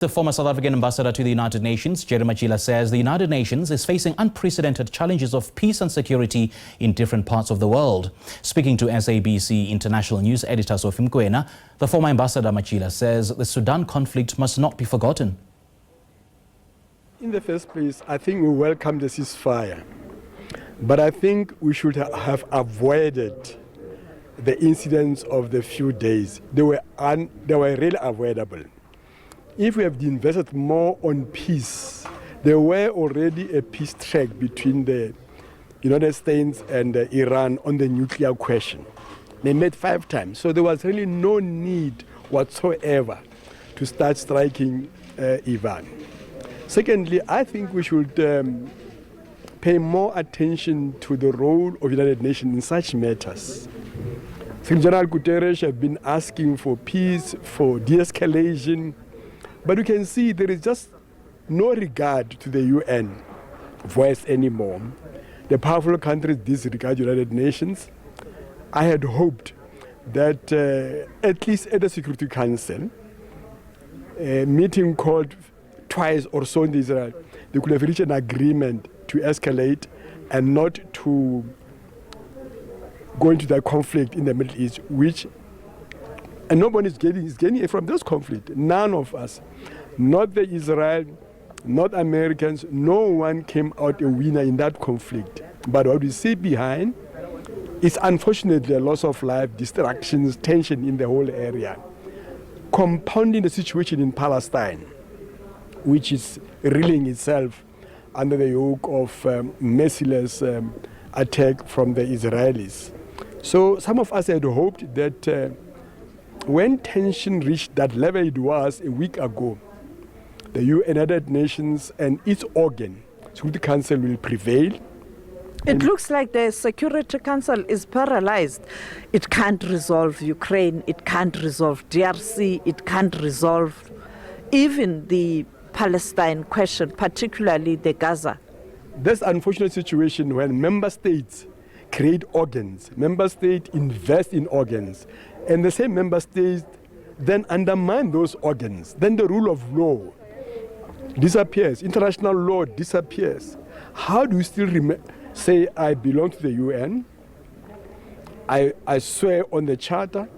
The former South African ambassador to the United Nations, Jerry Matjila, says the United Nations is facing unprecedented challenges of peace and security in different parts of the world. Speaking to SABC international news editor Sophie, the former Ambassador Matjila says the Sudan conflict must not be forgotten. In the first place, I think we welcome the ceasefire, but I think we should have avoided the incidents of the few days. They were really avoidable. If we have invested more on peace, there were already a peace track between the United States and Iran on the nuclear question. They met 5 times, so there was really no need whatsoever to start striking Iran. Secondly, I think we should pay more attention to the role of the United Nations in such matters. Secretary General Guterres have been asking for peace, for de-escalation, but you can see there is just no regard to the UN voice anymore. The powerful countries disregard the United Nations. I had hoped that at least at the Security Council, a meeting called twice or so in Israel, they could have reached an agreement to escalate and not to go into that conflict in the Middle East, and nobody is getting from this conflict. None of us, not the Israel, not Americans, no one came out a winner in that conflict. But what we see behind is unfortunately a loss of life, distractions, tension in the whole area, compounding the situation in Palestine, which is reeling itself under the yoke of merciless attack from the Israelis. So some of us had hoped that when tension reached that level it was a week ago, the United Nations and its organ, Security Council, will prevail. It looks like the Security Council is paralyzed. It can't resolve Ukraine, it can't resolve DRC, it can't resolve even the Palestine question, particularly the Gaza. This unfortunate situation when member states create organs, member states invest in organs, and the same member states then undermine those organs, then the rule of law disappears, international law disappears. How do you still say, I belong to the UN, I swear on the charter,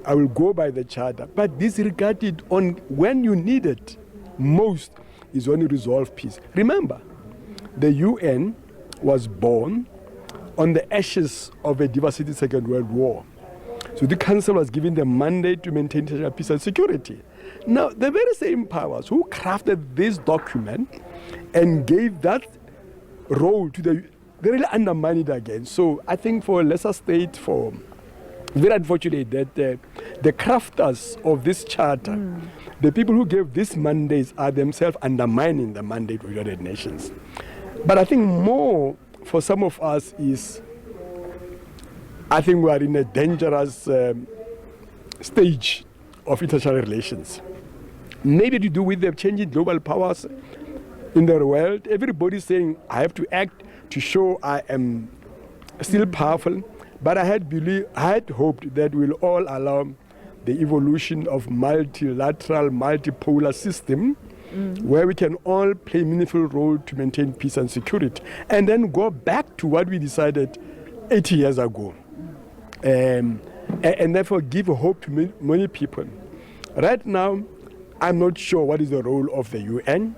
I will go by the charter, but disregarded on when you need it most is when you resolve peace. Remember, the UN was born on the ashes of a devastating Second World War. So the Council was given the mandate to maintain international peace and security. Now, the very same powers who crafted this document and gave that role to they really undermine it again. So I think for a lesser state, very unfortunate that the crafters of this charter, the people who gave these mandates are themselves undermining the mandate of the United Nations. But I think more for some of us is, I think we are in a dangerous stage of international relations. Maybe to do with the changing global powers in the world. Everybody's saying, I have to act to show I am still powerful. But I had hoped that we'll all allow the evolution of multilateral, multipolar system where we can all play a meaningful role to maintain peace and security, and then go back to what we decided 80 years ago. And therefore give hope to many people. Right now, I'm not sure what is the role of the UN.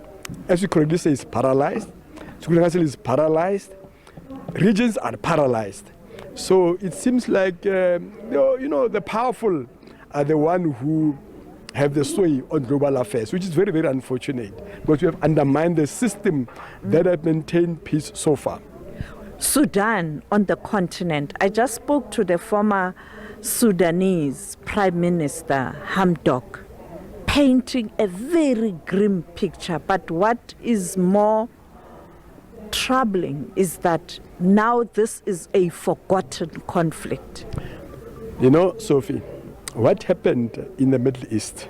As you correctly say, it's paralyzed. Security Council is paralyzed. Regions are paralyzed. So it seems like, the powerful are the ones who have the sway on global affairs, which is very, very unfortunate, because we have undermined the system that has maintained peace so far. Sudan on the continent. I just spoke to the former Sudanese Prime Minister Hamdok, painting a very grim picture. But what is more troubling is that now this is a forgotten conflict. You know, Sophie, what happened in the Middle East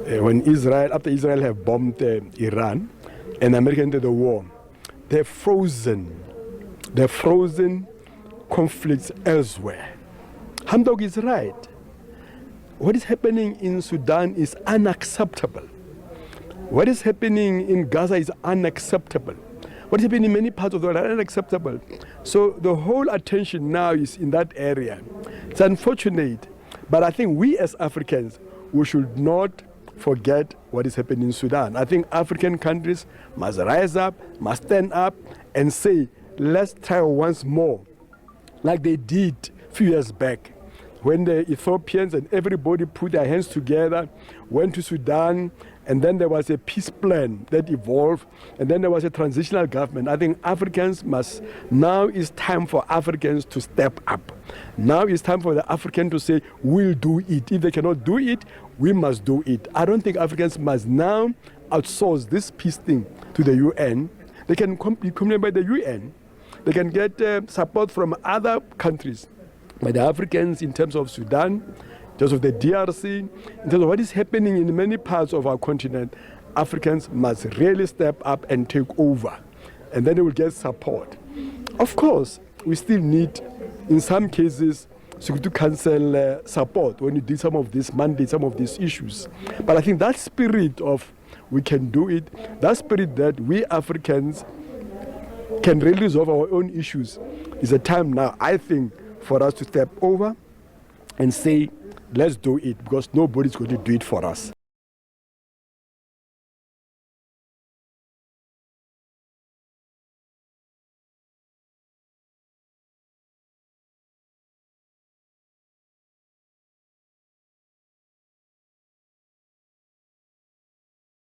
when after Israel have bombed Iran and America entered the war, they're frozen conflicts elsewhere. Hamdok is right. what is happening in Sudan is unacceptable. What is happening in Gaza is unacceptable. What is happening in many parts of the world is unacceptable. So the whole attention now is in that area. It's unfortunate, but I think we as Africans, we should not forget what is happening in Sudan. I think African countries must rise up, must stand up and say, let's try once more, like they did a few years back, when the Ethiopians and everybody put their hands together, went to Sudan, and then there was a peace plan that evolved, and then there was a transitional government. I think Africans must, now is time for Africans to step up. Now it's time for the African to say, we'll do it. If they cannot do it, we must do it. I don't think Africans must now outsource this peace thing to the UN. They can be committed by the UN. They can get support from other countries. But the Africans, in terms of Sudan, in terms of the DRC, in terms of what is happening in many parts of our continent, Africans must really step up and take over. And then they will get support. Of course, we still need, in some cases, Security Council support when you do some of this mandate, some of these issues. But I think that spirit of we can do it, that spirit that we Africans can really resolve our own issues, is a time now, I think, for us to step over and say, let's do it, because nobody's going to do it for us.